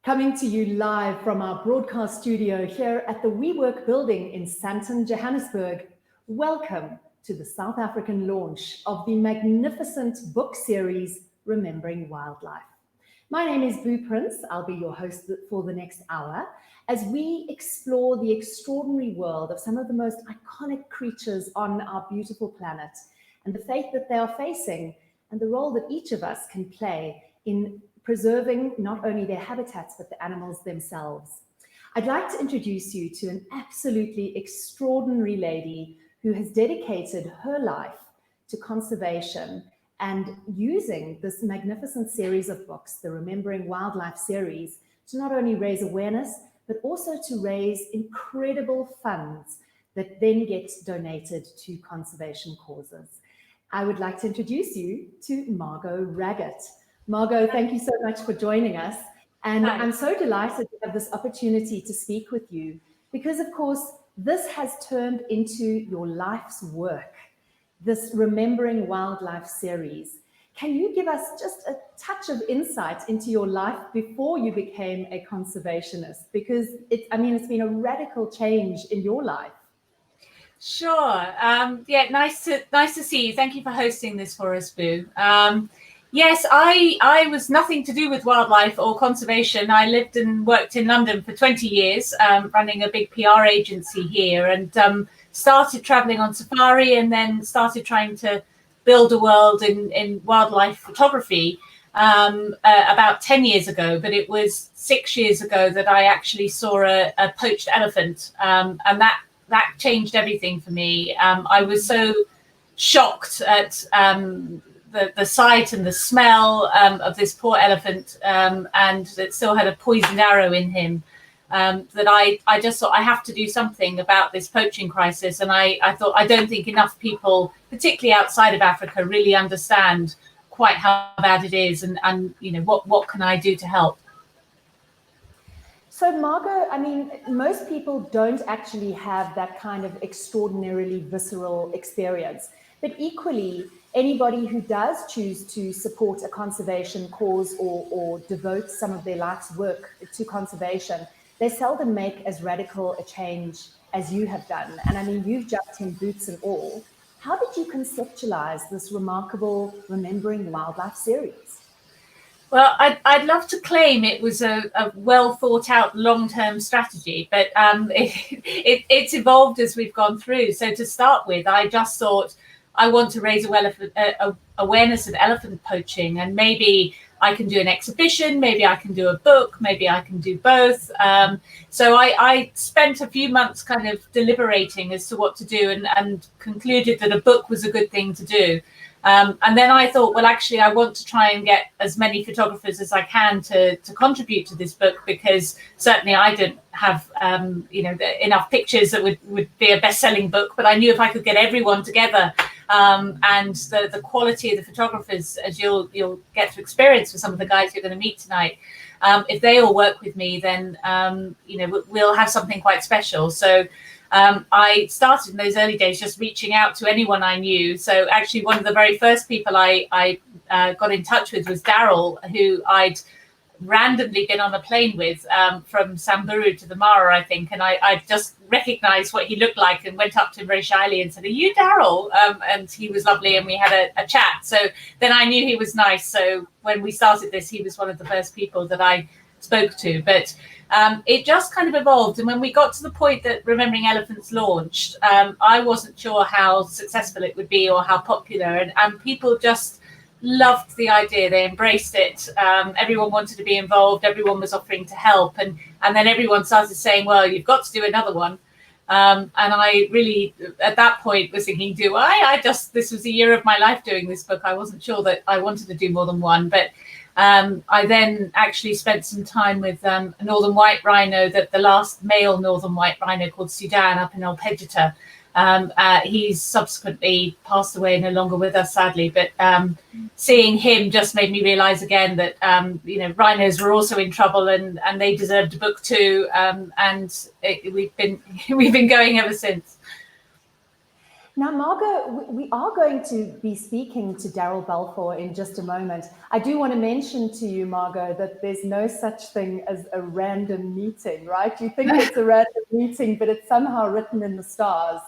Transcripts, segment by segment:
Coming to you live from our broadcast studio here at the WeWork building in Sandton, Johannesburg. Welcome to the South African launch of the magnificent book series, Remembering Wildlife. My name is Boo Prince. I'll be your host for the next hour as we explore the extraordinary world of some of the most iconic creatures on our beautiful planet and the fate that they are facing and the role that each of us can play in preserving not only their habitats, but the animals themselves. I'd like to introduce you to an absolutely extraordinary lady who has dedicated her life to conservation and using this magnificent series of books, the Remembering Wildlife series, to not only raise awareness, but also to raise incredible funds that then get donated to conservation causes. I would like to introduce you to Margo Raggett. Margo, thank you so much for joining us. And Hi. I'm so delighted to have this opportunity to speak with you because, of course, this has turned into your life's work, this Remembering Wildlife series. Can you give us just a touch of insight into your life before you became a conservationist? Because it's been a radical change in your life. Sure. Yeah, nice to see you. Thank you for hosting this for us, Boo. Yes, I was nothing to do with wildlife or conservation. I lived and worked in London for 20 years, running a big PR agency here, and started traveling on safari and then started trying to build a world in wildlife photography about 10 years ago. But it was 6 years ago that I actually saw a poached elephant, and that changed everything for me. I was so shocked at the sight and the smell of this poor elephant, and that still had a poisoned arrow in him, that I just thought I have to do something about this poaching crisis. And I thought, I don't think enough people, particularly outside of Africa, really understand quite how bad it is, and you know, what can I do to help? So Margo, most people don't actually have that kind of extraordinarily visceral experience, but equally, anybody who does choose to support a conservation cause or devote some of their life's work to conservation, they seldom make as radical a change as you have done. And you've jumped in boots and all. How did you conceptualize this remarkable Remembering Wildlife series? Well, I'd love to claim it was a well thought out long-term strategy, but it's evolved as we've gone through. So to start with, I just thought I want to raise awareness of elephant poaching, and maybe I can do an exhibition, maybe I can do a book, maybe I can do both. So I spent a few months kind of deliberating as to what to do, and concluded that a book was a good thing to do. And then I thought, well, actually, I want to try and get as many photographers as I can to contribute to this book, because certainly I didn't have enough pictures that would be a best-selling book. But I knew if I could get everyone together, and the quality of the photographers, as you'll get to experience with some of the guys you're going to meet tonight, if they all work with me, then we'll have something quite special. So I started in those early days just reaching out to anyone I knew. So actually, one of the very first people I got in touch with was Daryl, who I'd randomly been on a plane with from Samburu to the Mara, I think. And I just recognized what he looked like and went up to him very shyly and said, "Are you Daryl?" And he was lovely, and we had a chat. So then I knew he was nice. So when we started this, he was one of the first people that I spoke to. But it just kind of evolved. And when we got to the point that Remembering Elephants launched, I wasn't sure how successful it would be or how popular. And people just loved the idea. They embraced it. Everyone wanted to be involved. Everyone was offering to help. And then everyone started saying, well, you've got to do another one. And I really, at that point, was thinking, do I? This was a year of my life doing this book. I wasn't sure that I wanted to do more than one. But I then actually spent some time with a northern white rhino, the last male northern white rhino, called Sudan, up in Alpegita. He's subsequently passed away, no longer with us, sadly. But seeing him just made me realize again that rhinos were also in trouble, and they deserved a book too. We've been going ever since. Now, Margo, we are going to be speaking to Daryl Balfour in just a moment. I do want to mention to you, Margo, that there's no such thing as a random meeting, right? You think it's a random meeting, but it's somehow written in the stars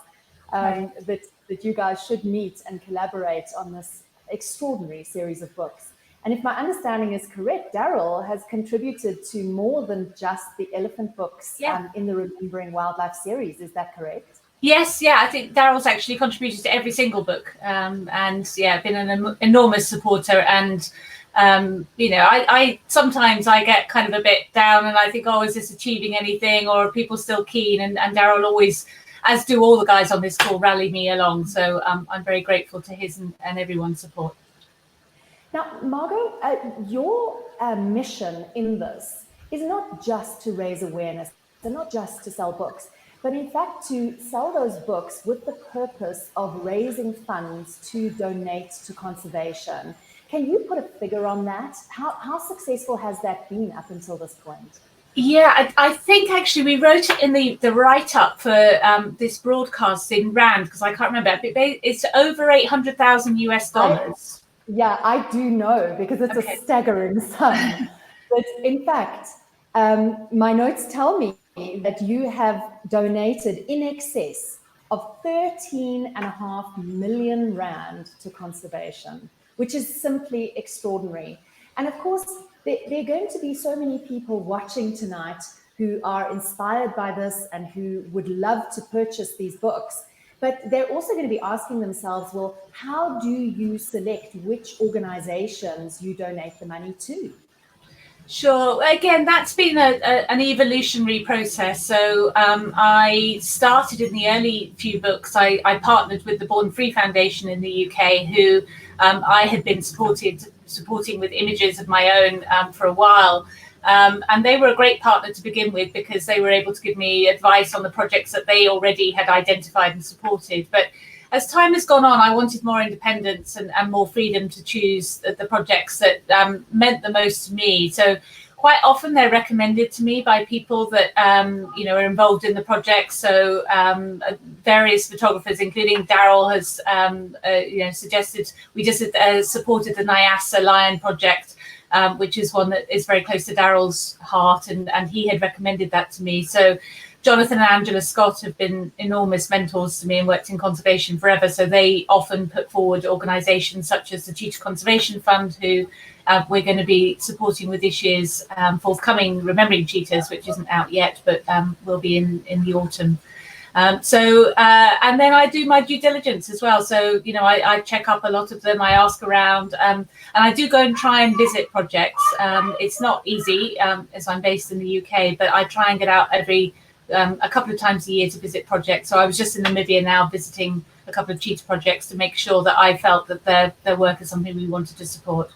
that you guys should meet and collaborate on this extraordinary series of books. And if my understanding is correct, Daryl has contributed to more than just the elephant books in the Remembering Wildlife series. Is that correct? Yes, yeah, I think Daryl's actually contributed to every single book, and been an enormous supporter. And I sometimes I get kind of a bit down, and I think, oh, is this achieving anything, or are people still keen? And Daryl always, as do all the guys on this call, rally me along. So I'm very grateful to his and everyone's support. Now, Margo, your mission in this is not just to raise awareness, and not just to sell books, but in fact to sell those books with the purpose of raising funds to donate to conservation. Can you put a figure on that? How successful has that been up until this point? Yeah, I think actually we wrote it in the write-up for this broadcast in Rand, because I can't remember. It's over $800,000. Yeah, I do know, because it's a staggering sum. But in fact, my notes tell me that you have donated in excess of 13.5 million Rand to conservation, which is simply extraordinary. And of course, there are going to be so many people watching tonight who are inspired by this and who would love to purchase these books. But they're also going to be asking themselves, well, how do you select which organizations you donate the money to? Sure. Again, that's been an evolutionary process. So I started in the early few books. I partnered with the Born Free Foundation in the UK, who I had been supporting with images of my own for a while. And they were a great partner to begin with, because they were able to give me advice on the projects that they already had identified and supported. But as time has gone on, I wanted more independence and more freedom to choose the projects that meant the most to me. So quite often they're recommended to me by people that are involved in the project. So various photographers, including Daryl, has suggested. We just supported the Nyasa Lion project, which is one that is very close to Daryl's heart, and he had recommended that to me. So Jonathan and Angela Scott have been enormous mentors to me and worked in conservation forever. So they often put forward organisations such as the Cheetah Conservation Fund, who we're going to be supporting with this year's forthcoming Remembering Cheetahs, which isn't out yet, but will be in the autumn. And then I do my due diligence as well. So, I check up a lot of them, I ask around, and I do go and try and visit projects. It's not easy, as I'm based in the UK, but I try and get out a couple of times a year to visit projects. So I was just in Namibia now visiting a couple of cheetah projects to make sure that I felt that their work is something we wanted to support.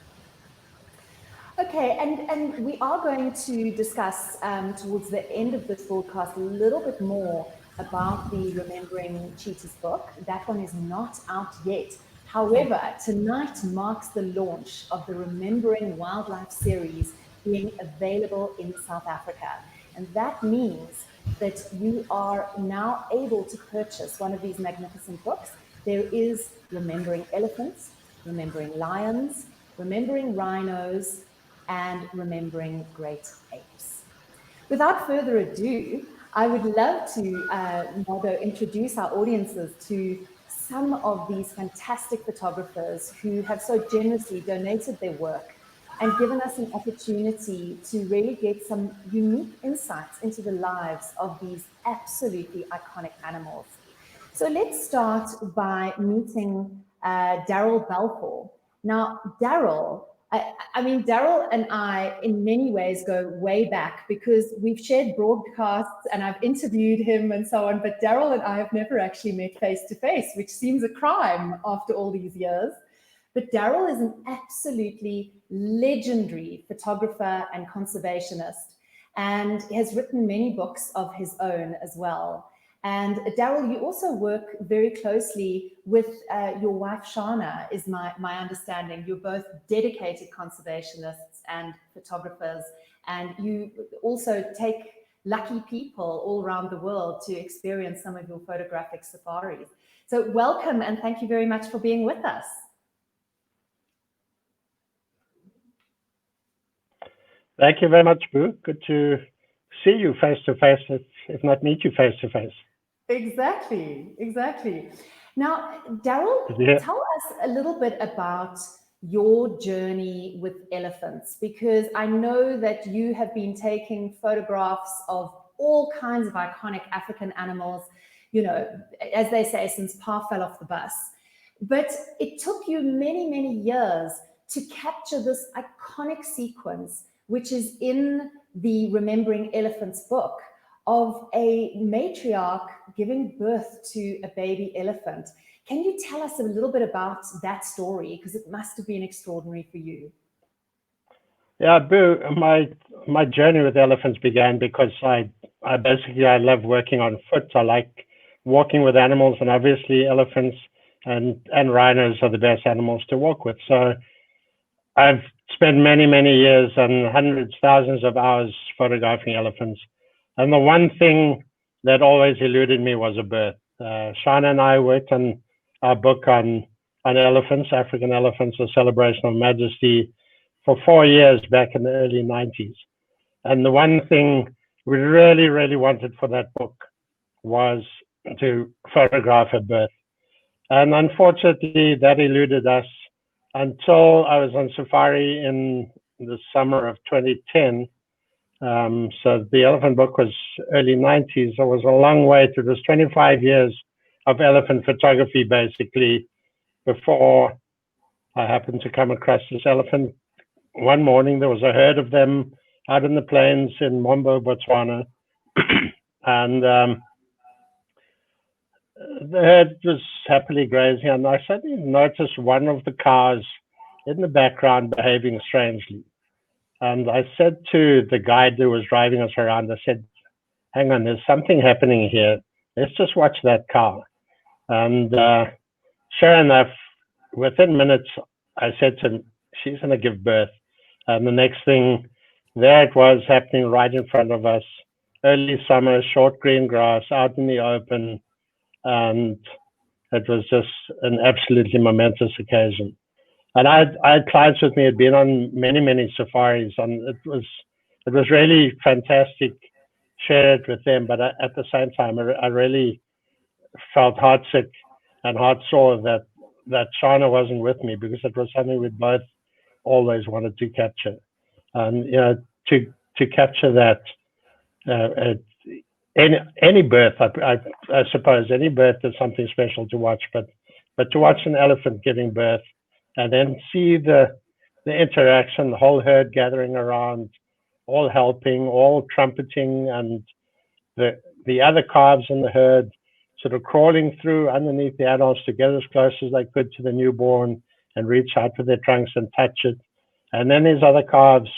Okay, and we are going to discuss towards the end of this broadcast a little bit more about the Remembering Cheetahs book. That one is not out yet. However, tonight marks the launch of the Remembering Wildlife series being available in South Africa. And that means that you are now able to purchase one of these magnificent books. There is Remembering Elephants, Remembering Lions, Remembering Rhinos, and Remembering Great Apes. Without further ado, I would love to, Margo, introduce our audiences to some of these fantastic photographers who have so generously donated their work and given us an opportunity to really get some unique insights into the lives of these absolutely iconic animals. So let's start by meeting Daryl Balfour. Now, Daryl, Daryl and I, in many ways, go way back because we've shared broadcasts and I've interviewed him and so on, but Daryl and I have never actually met face to face, which seems a crime after all these years. But Daryl is an absolutely legendary photographer and conservationist, and has written many books of his own as well. And Daryl, you also work very closely with your wife, Shana, is my understanding. You're both dedicated conservationists and photographers, and you also take lucky people all around the world to experience some of your photographic safaris. So welcome and thank you very much for being with us. Thank you very much, Boo. Good to see you face to face, if not meet you face to face. Exactly, exactly. Now, Daryl, tell us a little bit about your journey with elephants, because I know that you have been taking photographs of all kinds of iconic African animals, you know, as they say, since Pa fell off the bus. But it took you many, many years to capture this iconic sequence, which is in the Remembering Elephants book, of a matriarch giving birth to a baby elephant. Can you tell us a little bit about that story? Because it must have been extraordinary for you. Yeah, Boo, my journey with elephants began because I love working on foot. I like walking with animals, and obviously elephants and rhinos are the best animals to walk with. So I've spent many, many years and hundreds, thousands of hours photographing elephants. And the one thing that always eluded me was a birth. Shana and I worked on our book on elephants, African elephants, a celebration of majesty, for 4 years back in the early 90s. And the one thing we really, really wanted for that book was to photograph a birth. And unfortunately, that eluded us until I was on safari in the summer of 2010. So the elephant book was early 90s. It was a long way to this 25 years of elephant photography, basically, before I happened to come across this elephant. One morning, there was a herd of them out in the plains in Mombo, Botswana. And the herd was happily grazing, and I suddenly noticed one of the cows in the background behaving strangely. And I said to the guide who was driving us around, I said, hang on, there's something happening here. Let's just watch that cow. And sure enough, within minutes, I said to him, she's going to give birth. And the next thing, there it was happening right in front of us. Early summer, short green grass, out in the open. And it was just an absolutely momentous occasion. And I had clients with me, had been on many, many safaris, and it was really fantastic, share it with them. But at the same time, I really felt heartsick and heartsore that Shana wasn't with me, because it was something we both always wanted to capture. And, you know, to capture that, any birth, I suppose any birth is something special to watch, but to watch an elephant giving birth and then see the interaction, the whole herd gathering around, all helping, all trumpeting, and the other calves in the herd sort of crawling through underneath the adults to get as close as they could to the newborn and reach out with their trunks and touch it. And then these other calves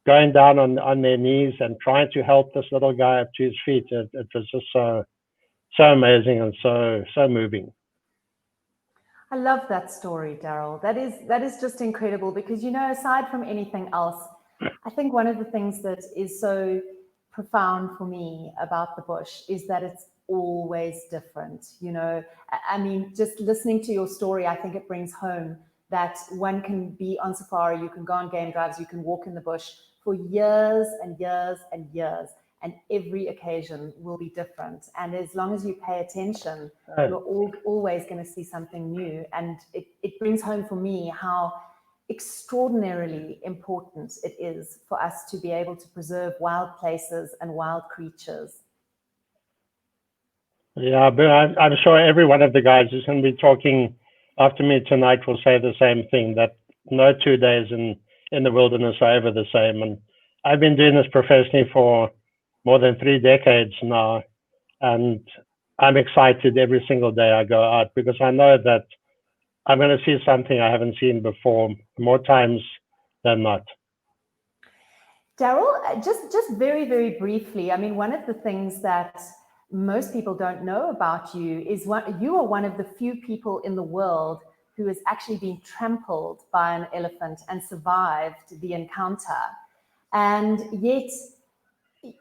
going down on their knees and trying to help this little guy up to his feet. It was just so amazing and so moving. I love that story, Daryl. That is just incredible, because, you know, aside from anything else, I think one of the things that is so profound for me about the bush is that it's always different. You know, I mean, just listening to your story, I think it brings home that one can be on safari, you can go on game drives, you can walk in the bush for years and years and years, and every occasion will be different. And as long as you pay attention, you're always going to see something new. And it brings home for me how extraordinarily important it is for us to be able to preserve wild places and wild creatures. Yeah, but I'm sure every one of the guys who's going to be talking after me tonight will say the same thing, that no 2 days in the wilderness are ever the same. And I've been doing this professionally for more than 3 decades now, and I'm excited every single day I go out, because I know that I'm going to see something I haven't seen before, more times than not. Daryl, just very, very briefly, I mean, one of the things that most people don't know about you is you are one of the few people in the world who has actually been trampled by an elephant and survived the encounter. And yet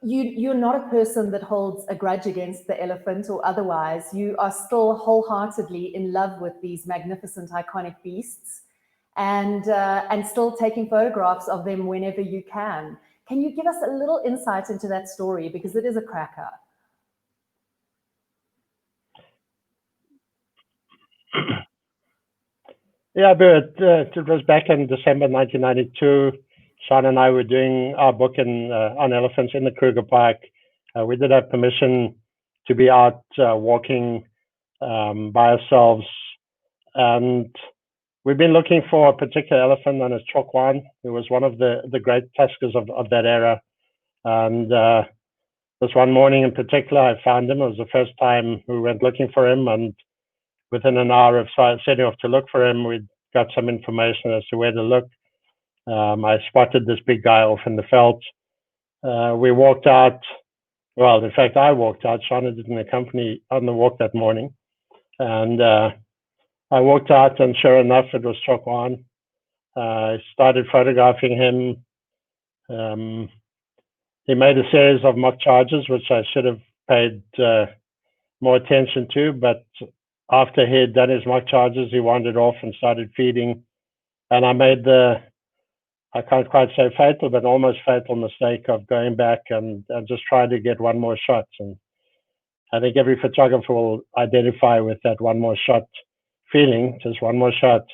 you're not a person that holds a grudge against the elephant or otherwise. You are still wholeheartedly in love with these magnificent, iconic beasts, and still taking photographs of them whenever you can. Can you give us a little insight into that story, because it is a cracker? Yeah, but it was back in December 1992. Sean and I were doing our book on elephants in the Kruger Park. We did have permission to be out walking by ourselves, and we've been looking for a particular elephant known as Chokwan, who was one of the great tuskers of that era. And this one morning in particular, I found him. It was the first time we went looking for him, and within an hour of setting off to look for him, we got some information as to where to look. I spotted this big guy off in the veld. We walked out. Well, in fact, I walked out. Shauna didn't accompany on the walk that morning. And I walked out, and sure enough, it was Chokwan. I started photographing him. He made a series of mock charges, which I should have paid more attention to, but after he had done his mock charges, he wandered off and started feeding. And I made I can't quite say fatal, but almost fatal mistake of going back and just trying to get one more shot. And I think every photographer will identify with that one more shot feeling, just one more shot.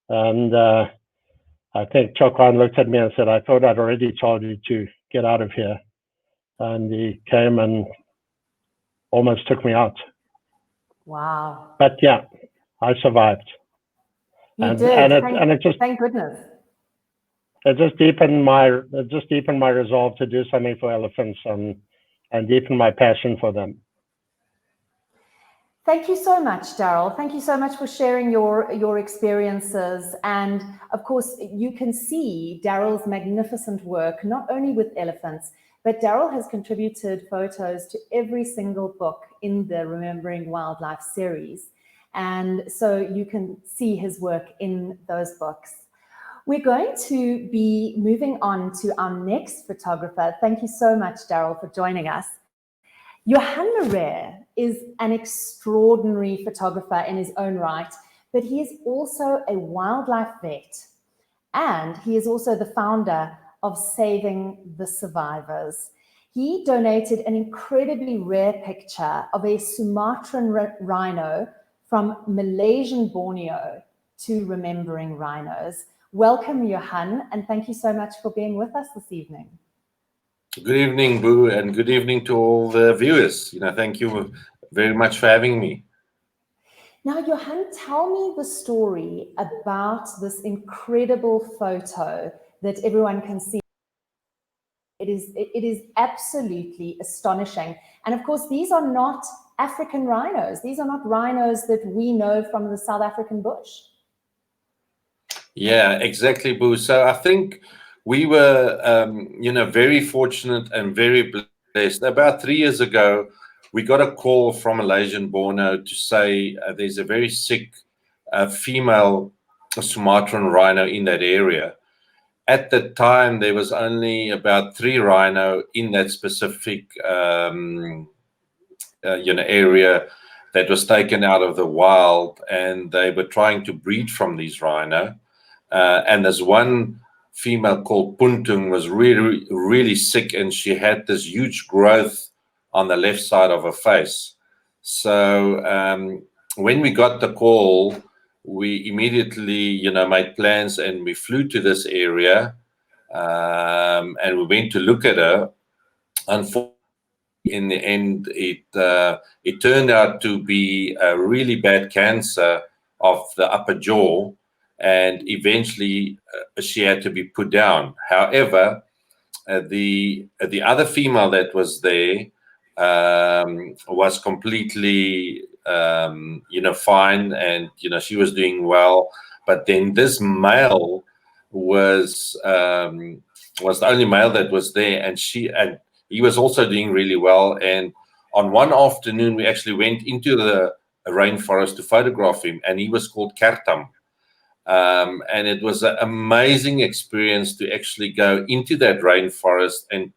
And I think Chokwan looked at me and said, "I thought I'd already told you to get out of here." And he came and almost took me out. Wow. But yeah, I survived. You did. Thank goodness. It just deepened my resolve to do something for elephants and deepened my passion for them. Thank you so much, Daryl. Thank you so much for sharing your experiences. And of course, you can see Daryl's magnificent work, not only with elephants, but Daryl has contributed photos to every single book in the Remembering Wildlife series. And so you can see his work in those books. We're going to be moving on to our next photographer. Thank you so much, Daryl, for joining us. Johan Marais is an extraordinary photographer in his own right, but he is also a wildlife vet, and he is also the founder of Saving the Survivors. He donated an incredibly rare picture of a Sumatran rhino from Malaysian Borneo to Remembering Rhinos. Welcome, Johan, and thank you so much for being with us this evening. Good evening, Boo, and good evening to all the viewers. Thank you very much for having me. Now, Johan, tell me the story about this incredible photo that everyone can see. It is absolutely astonishing. And of course, these are not African rhinos. These are not rhinos that we know from the South African bush. Yeah, exactly, Boo. So I think we were, very fortunate and very blessed. About 3 years ago, we got a call from Malaysian Borneo to say there's a very sick female Sumatran rhino in that area. At the time, there was only about 3 rhino in that specific area that was taken out of the wild, and they were trying to breed from these rhino. And there's one female called Puntung was really, really sick, and she had this huge growth on the left side of her face. So when we got the call, we immediately, made plans, and we flew to this area, and we went to look at her. Unfortunately, in the end, it turned out to be a really bad cancer of the upper jaw, and eventually she had to be put down. However, the other female that was there was completely fine, and she was doing well. But then this male was the only male that was there, and he was also doing really well. And on one afternoon, we actually went into the rainforest to photograph him, and he was called Kertam. And it was an amazing experience to actually go into that rainforest and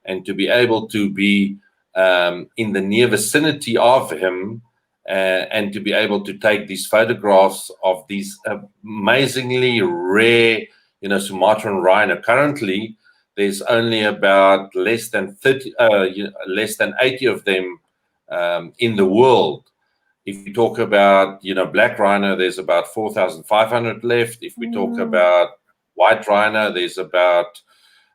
and to be able to be in the near vicinity of him, and to be able to take these photographs of these amazingly rare, Sumatran rhino. Currently, there's only about less than 80 of them in the world. If we talk about, black rhino, there's about 4,500 left. If we talk about white rhino, there's about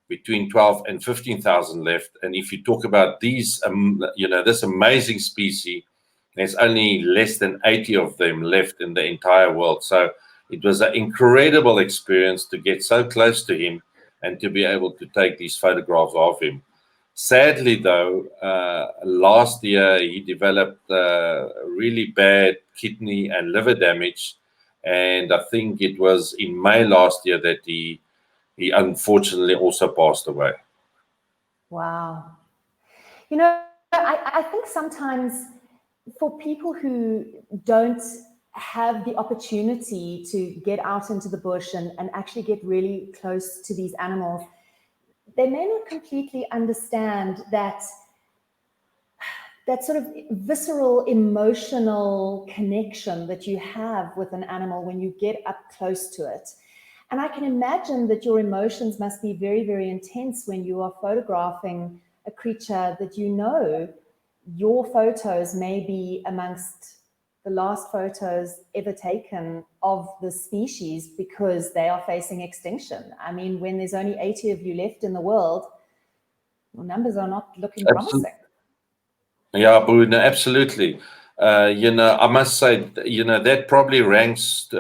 between 12 and 15,000 left. And if you talk about these, this amazing species, there's only less than 80 of them left in the entire world. So it was an incredible experience to get so close to him and to be able to take these photographs of him. Sadly, though, last year he developed really bad kidney and liver damage. And I think it was in May last year that he unfortunately also passed away. Wow. I think sometimes for people who don't have the opportunity to get out into the bush and actually get really close to these animals, they may not completely understand that sort of visceral emotional connection that you have with an animal when you get up close to it. And I can imagine that your emotions must be very, very intense when you are photographing a creature that your photos may be amongst the last photos ever taken of the species because they are facing extinction. I mean, when there's only 80 of you left in the world, the numbers are not looking promising. Yeah, Boo, no, absolutely. I must say, that probably ranks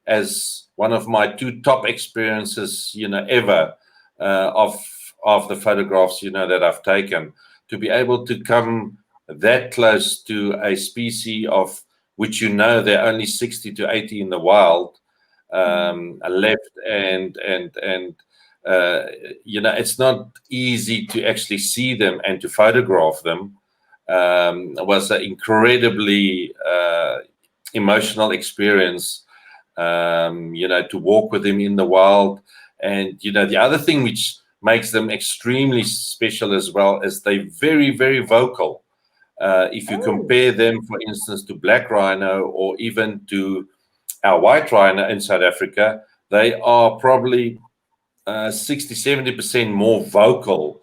as one of my two top experiences, ever of the photographs, that I've taken. To be able to come that close to a species of which there are only 60 to 80 in the wild left, and it's not easy to actually see them and to photograph them. Was an incredibly emotional experience, to walk with him in the wild. And, the other thing which makes them extremely special as well is they're very, very vocal. If you compare them, for instance, to black rhino or even to our white rhino in South Africa, they are probably 60-70% more vocal,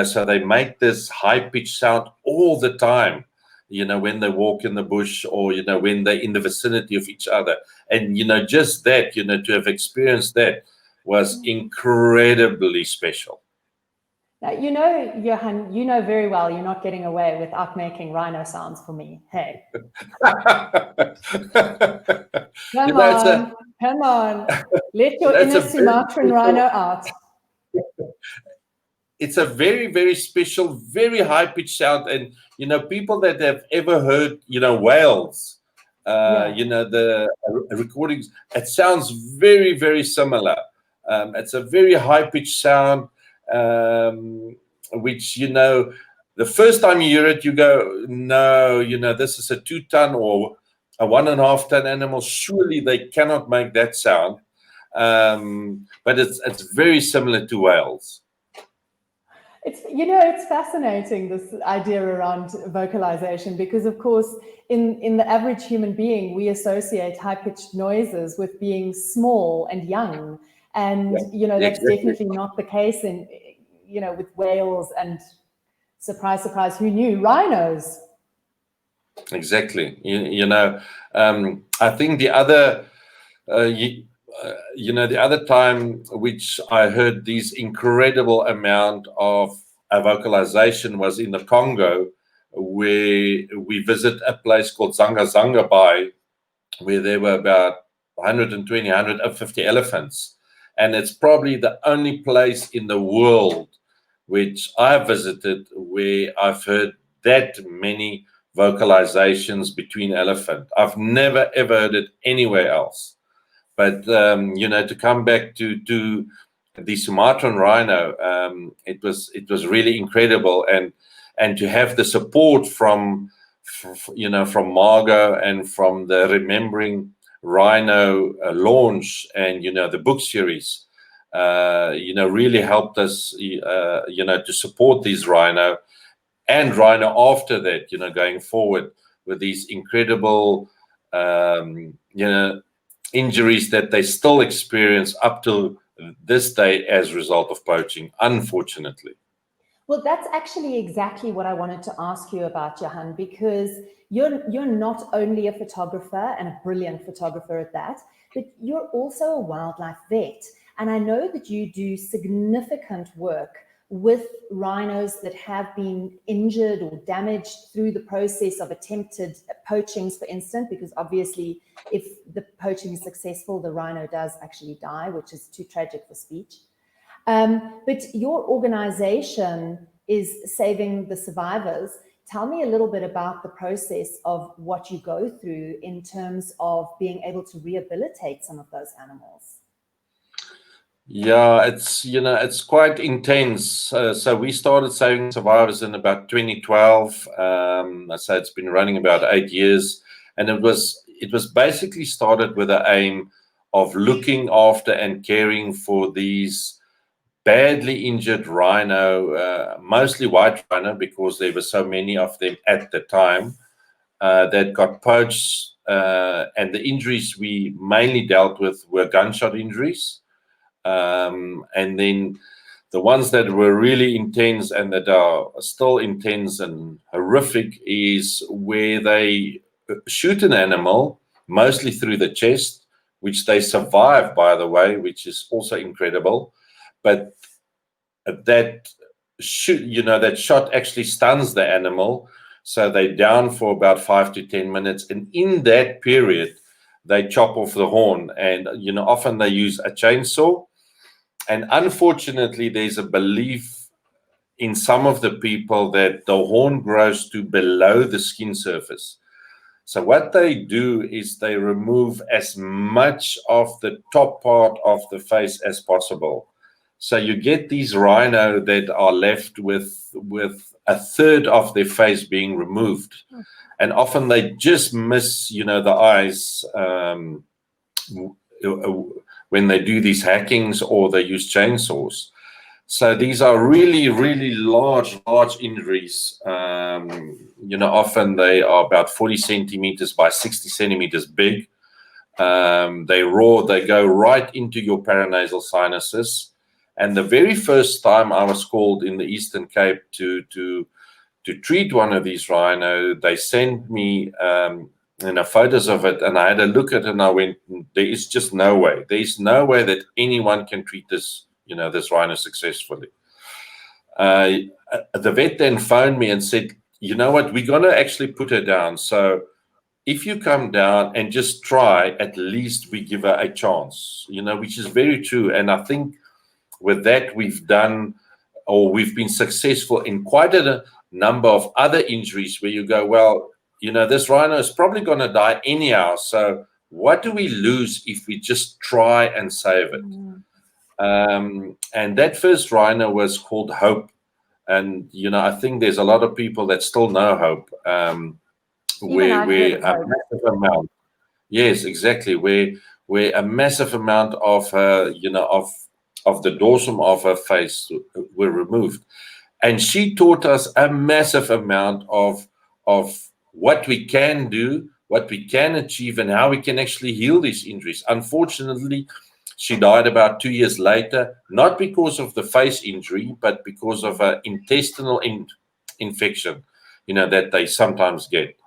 so they make this high-pitched sound all the time, when they walk in the bush or, when they're in the vicinity of each other. And, just that, to have experienced that was incredibly special. Now, Johan, very well you're not getting away without making rhino sounds for me. Hey. Come on. Let your inner Sumatran Rhino out. It's a very, very special, very high-pitched sound. And, people that have ever heard, whales, the recordings, it sounds very, very similar. It's a very high-pitched sound, which, the first time you hear it, you go, no, this is a 2-ton or a 1.5-ton animal. Surely they cannot make that sound. But it's very similar to whales. It's fascinating, this idea around vocalization, because of course in the average human being we associate high-pitched noises with being small and young, and that's definitely not the case in with whales and, surprise, surprise, who knew, rhinos. Exactly. I think the other the other time which I heard this incredible amount of vocalization was in the Congo, where we visit a place called Zanga Zanga Bay, where there were about 120, 150 elephants. And it's probably the only place in the world which I've visited where I've heard that many vocalizations between elephant. I've never, ever heard it anywhere else. But, to come back to the Sumatran rhino, it was really incredible. And to have the support from Margo and from the Remembering Rhino launch and, the book series, really helped us, to support these rhino and rhino after that, going forward with these incredible, injuries that they still experience up till this day as a result of poaching, unfortunately. Well, that's actually exactly what I wanted to ask you about, Johan, because you're not only a photographer, and a brilliant photographer at that, but you're also a wildlife vet. And I know that you do significant work with rhinos that have been injured or damaged through the process of attempted poachings, for instance, because obviously if the poaching is successful, the rhino does actually die, which is too tragic for speech. But your organization is Saving the Survivors. Tell me a little bit about the process of what you go through in terms of being able to rehabilitate some of those animals. Yeah, it's quite intense. So we started Saving Survivors in about 2012. So it's been running about 8 years, and it was basically started with the aim of looking after and caring for these badly injured rhino, mostly white rhino, because there were so many of them at the time that got poached, and the injuries we mainly dealt with were gunshot injuries. And then the ones that were really intense and that are still intense and horrific is where they shoot an animal, mostly through the chest, which they survive, by the way, which is also incredible. But that shot actually stuns the animal, so they're down for about 5 to 10 minutes. And in that period, they chop off the horn, and often they use a chainsaw. And unfortunately, there's a belief in some of the people that the horn grows to below the skin surface. So what they do is they remove as much of the top part of the face as possible. So you get these rhino that are left with a third of their face being removed. And often they just miss, the eyes when they do these hackings or they use chainsaws. So these are really, really large injuries. Often they are about 40 centimeters by 60 centimeters big. They roar, they go right into your paranasal sinuses. And the very first time I was called in the Eastern Cape to treat one of these rhino, they sent me photos of it, and I had a look at it, and I went, there is just no way. There is no way that anyone can treat this, this rhino successfully. The vet then phoned me and said, you know what, we're going to actually put her down. So if you come down and just try, at least we give her a chance, which is very true. And I think with that, we've been successful in quite a number of other injuries where you go, well, this rhino is probably going to die anyhow. So what do we lose if we just try and save it? And that first rhino was called Hope. And, I think there's a lot of people that still know Hope. Where a massive amount. Yes, exactly. Where a massive amount of her, of the dorsum of her face were removed. And she taught us a massive amount of what we can do, what we can achieve, and how we can actually heal these injuries. Unfortunately, she died about 2 years later, not because of the face injury, but because of an intestinal infection, that they sometimes get.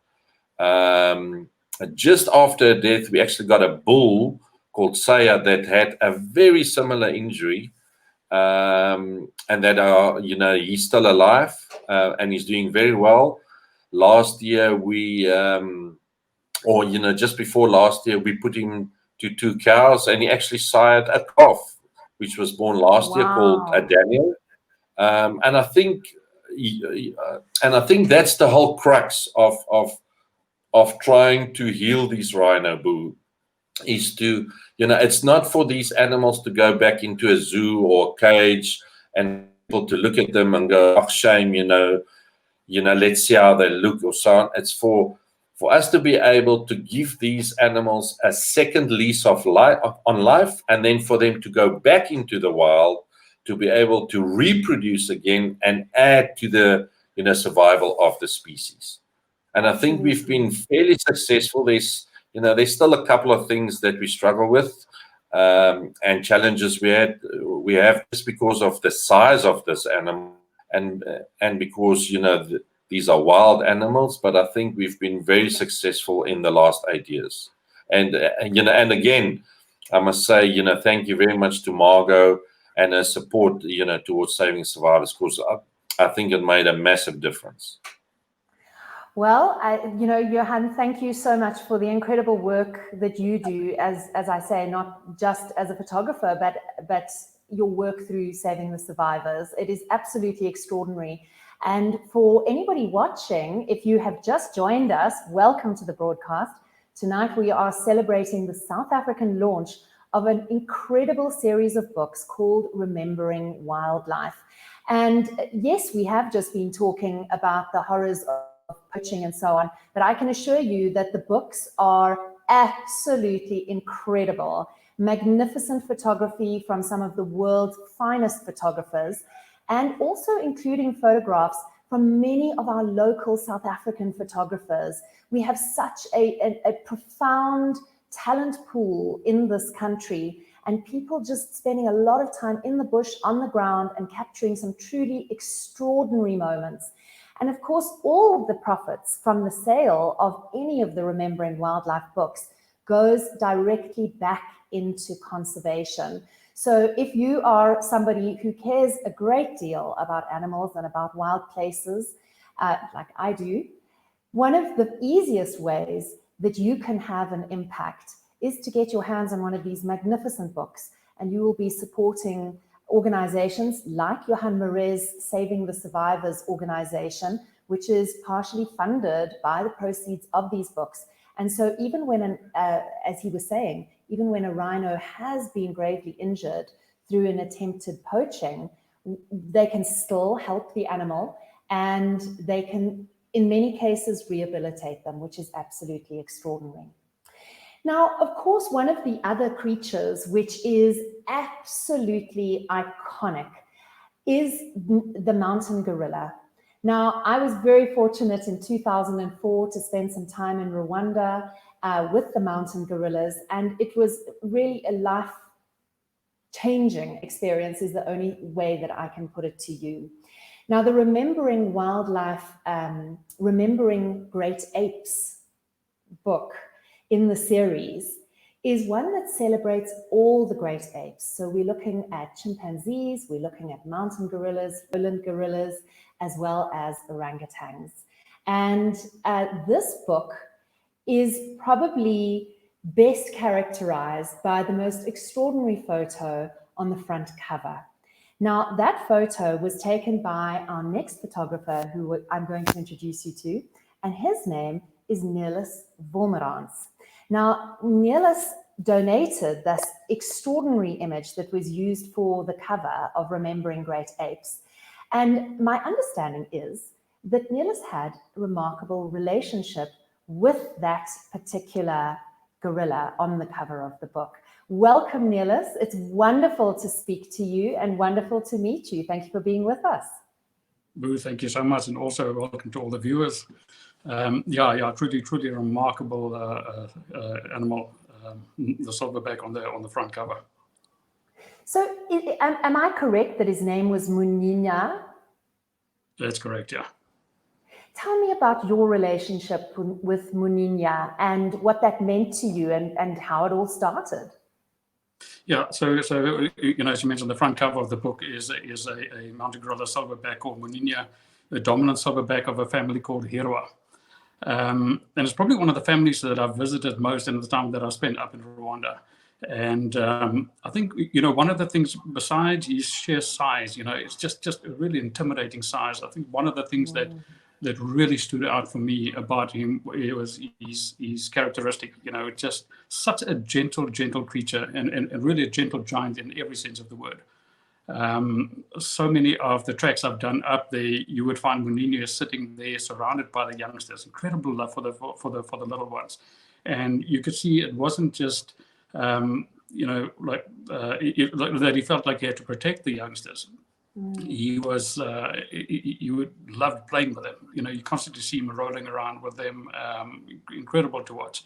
Just after her death, we actually got a bull called Saya that had a very similar injury, and that he's still alive, and he's doing very well. Last year just before last year, we put him to 2 cows, and he actually sired a calf, which was born last year, called Daniel. And I think that's the whole crux of trying to heal these rhino, Boo, is to, it's not for these animals to go back into a zoo or cage and people to look at them and go, oh, shame, let's see how they look or so on. It's for for us to be able to give these animals a second lease of life on life, and then for them to go back into the wild to be able to reproduce again and add to the survival of the species. And I think we've been fairly successful. There's still a couple of things that we struggle with, and challenges we have just because of the size of this animal, and because these are wild animals. But I think we've been very successful in the last 8 years. And again, I must say, thank you very much to Margo and her support, towards saving survivors, because I think it made a massive difference. Well, Johan, thank you so much for the incredible work that you do, as I say, not just as a photographer, but your work through saving the survivors. It is absolutely extraordinary. And for anybody watching, if you have just joined us, welcome to the broadcast. Tonight we are celebrating the South African launch of an incredible series of books called Remembering Wildlife. And yes, we have just been talking about the horrors of poaching and so on, but I can assure you that the books are absolutely incredible. Magnificent photography from some of the world's finest photographers, and also including photographs from many of our local South African photographers. We have such a profound talent pool in this country, and people just spending a lot of time in the bush, on the ground, and capturing some truly extraordinary moments. And of course, all of the profits from the sale of any of the Remembering Wildlife books goes directly back into conservation. So if you are somebody who cares a great deal about animals and about wild places, like I do, one of the easiest ways that you can have an impact is to get your hands on one of these magnificent books, and you will be supporting organizations like Johan Marais' Saving the Survivors organization, which is partially funded by the proceeds of these books. And so even when, as he was saying, even when a rhino has been gravely injured through an attempted poaching, they can still help the animal, and they can, in many cases, rehabilitate them, which is absolutely extraordinary. Now, of course, one of the other creatures which is absolutely iconic is the mountain gorilla. Now, I was very fortunate in 2004 to spend some time in Rwanda with the mountain gorillas, and it was really a life-changing experience, is the only way that I can put it to you. Now, the Remembering Wildlife, Remembering Great Apes book in the series is one that celebrates all the great apes. So we're looking at chimpanzees, we're looking at mountain gorillas, lowland gorillas, as well as orangutans. And this book is probably best characterized by the most extraordinary photo on the front cover. Now, that photo was taken by our next photographer, who I'm going to introduce you to, and his name is Niels Wolmerans. Now, Niels donated this extraordinary image that was used for the cover of Remembering Great Apes. And my understanding is that Niels had a remarkable relationship with that particular gorilla on the cover of the book. Welcome, Niels. It's wonderful to speak to you and wonderful to meet you. Thank you for being with us. Boo, thank you so much, and also welcome to all the viewers. Truly remarkable animal, the silverback on the front cover. So, am I correct that his name was Manuia? That's correct, yeah. Tell me about your relationship with Manuia and what that meant to you, and how it all started. Yeah, so as you mentioned, the front cover of the book is a mountain gorilla silverback called Manuia, the dominant silverback of a family called Herwa. And it's probably one of the families that I've visited most in the time that I spent up in Rwanda. And I think, one of the things besides his sheer size, it's just a really intimidating size. I think one of the things that really stood out for me about him was his characteristic, just such a gentle creature, and really a gentle giant in every sense of the word. So many of the tracks I've done up there, you would find Manuia sitting there, surrounded by the youngsters. Incredible love for the little ones, and you could see it wasn't just that he felt like he had to protect the youngsters. He was you loved playing with them. You constantly see him rolling around with them. Incredible to watch.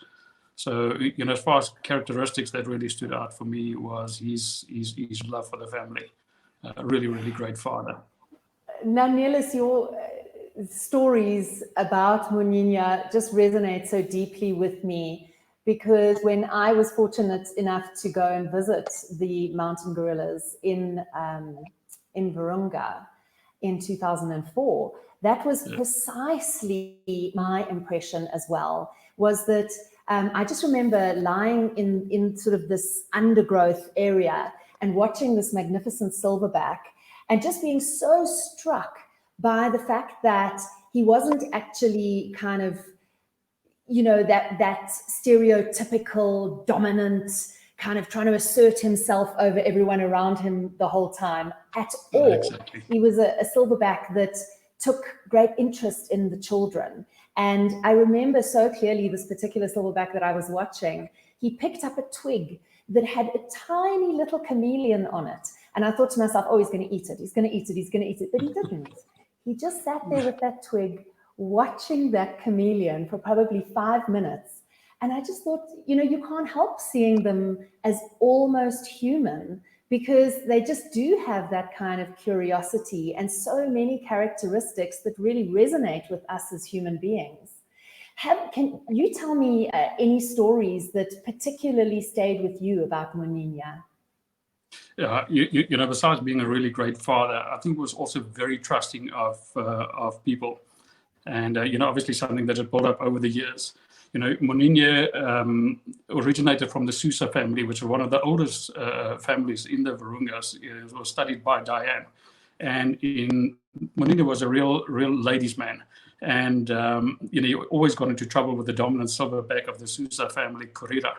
So, as far as characteristics that really stood out for me was his love for the family. Really, really great father. Now, Niels, your stories about Manuia just resonate so deeply with me, because when I was fortunate enough to go and visit the mountain gorillas in Virunga in 2004, that was precisely my impression as well, was that I just remember lying in sort of this undergrowth area and watching this magnificent silverback and just being so struck by the fact that he wasn't actually kind of, that stereotypical dominant kind of trying to assert himself over everyone around him the whole time at all. Exactly. He was a silverback that took great interest in the children. And I remember so clearly this particular silverback that I was watching, he picked up a twig that had a tiny little chameleon on it. And I thought to myself, oh, he's going to eat it. He's going to eat it. He's going to eat it. But he didn't. He just sat there with that twig, watching that chameleon for probably 5 minutes. And I just thought, you can't help seeing them as almost human, because they just do have that kind of curiosity and so many characteristics that really resonate with us as human beings. Can you tell me any stories that particularly stayed with you about Manuia? Yeah, besides being a really great father, I think he was also very trusting of people. And, obviously something that had built up over the years. Manuia originated from the Sousa family, which was one of the oldest families in the Virungas. It was studied by Diane. And Manuia was a real ladies' man. And, he always got into trouble with the dominant silverback of the Sousa family, Corrida,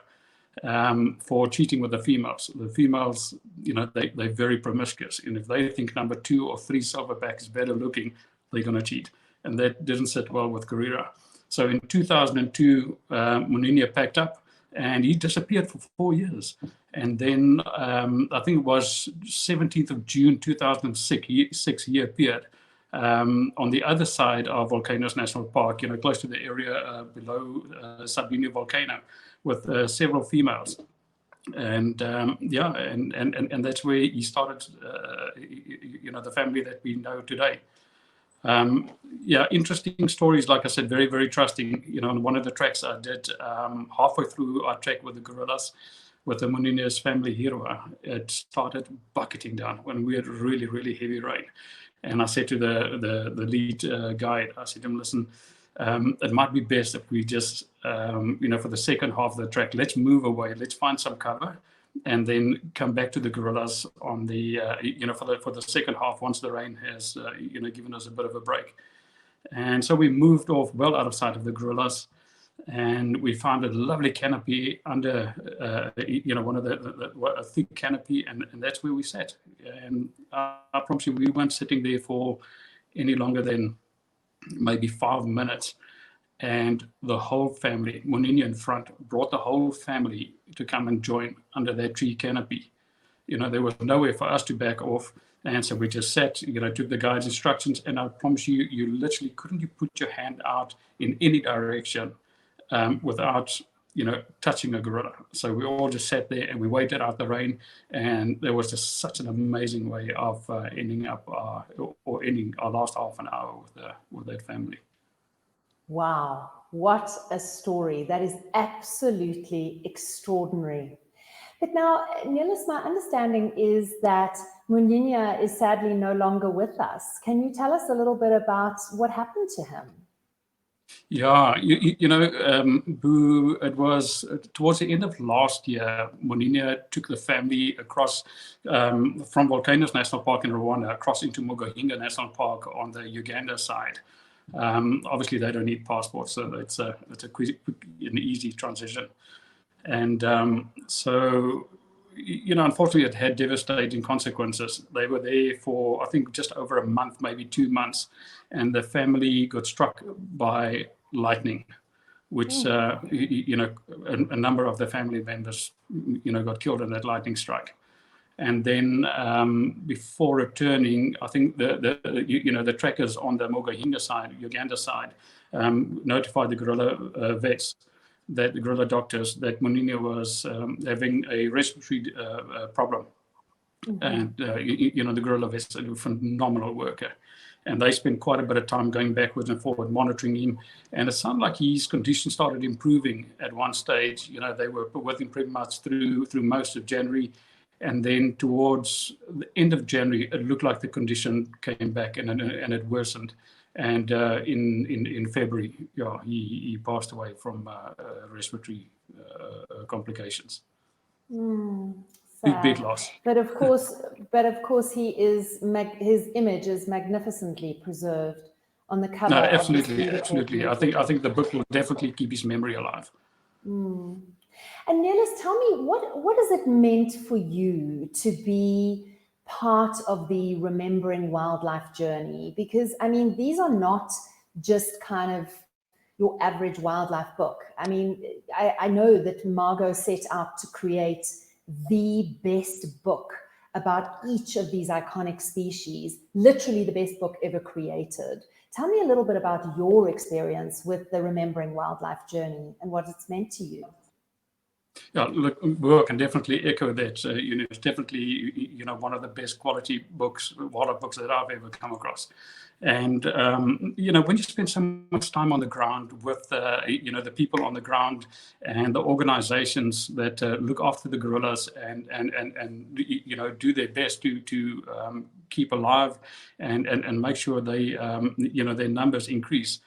for cheating with the females. The females, they're very promiscuous. And if they think number 2 or 3 silverback is better looking, they're going to cheat. And that didn't sit well with Corrida. So in 2002, Manuia packed up and he disappeared for 4 years. And then I think it was 17th of June 2006, he appeared on the other side of Volcanoes National Park, close to the area below Sabine volcano, with several females. And and that's where he started, the family that we know today. Interesting stories. Like I said, very, very trusting. On one of the tracks I did, halfway through our track with the gorillas, with the Manuia's family hero, it started bucketing down when we had really, really heavy rain. And I said to the lead guide, I said to him, listen, it might be best if we just, for the second half of the track, let's move away, let's find some cover, and then come back to the gorillas on the, for the second half, once the rain has, given us a bit of a break. And so we moved off well out of sight of the gorillas, and we found a lovely canopy under, one of a thick canopy, and that's where we sat. And I promise you, we weren't sitting there for any longer than maybe 5 minutes. And the whole family, Manuia in front, brought the whole family to come and join under that tree canopy. There was nowhere for us to back off. And so we just sat, took the guide's instructions. And I promise you, you literally couldn't put your hand out in any direction without, touching a gorilla. So we all just sat there and we waited out the rain. And there was just such an amazing way of ending our last half an hour with that family. Wow, what a story. That is absolutely extraordinary. But now, Niels, my understanding is that Manuia is sadly no longer with us. Can you tell us a little bit about what happened to him? Yeah, Boo, it was towards the end of last year, Manuia took the family across from Volcanoes National Park in Rwanda, across into Mugahinga National Park on the Uganda side. Obviously, they don't need passports, so it's a quick and easy transition. And so unfortunately, it had devastating consequences. They were there for, I think, just over a month, maybe 2 months, and the family got struck by lightning, which, a number of the family members, got killed in that lightning strike. And then before returning, I think the trackers on the Mogohinga side, Uganda side, notified the gorilla vets, that the gorilla doctors, that Manuia was having a respiratory problem. And, the gorilla vets are a phenomenal worker. And they spent quite a bit of time going backwards and forward, monitoring him. And it sounded like his condition started improving at one stage. They were with him pretty much through most of January. And then towards the end of January, it looked like the condition came back and it worsened. And in February, he passed away from respiratory complications. Big loss. But of course, his image is magnificently preserved on the cover. No, absolutely. I think the book will definitely keep his memory alive. And Nelis, tell me, what has it meant for you to be part of the Remembering Wildlife journey? Because, I mean, these are not just kind of your average wildlife book. I mean, I know that Margo set out to create the best book about each of these iconic species, literally the best book ever created. Tell me a little bit about your experience with the Remembering Wildlife journey and what it's meant to you. Yeah, look, I can definitely echo that. It's definitely, one of the best quality books, wildlife books that I've ever come across. And, when you spend so much time on the ground with, the people on the ground and the organizations that look after the gorillas and do their best to keep alive and make sure they, their numbers increase.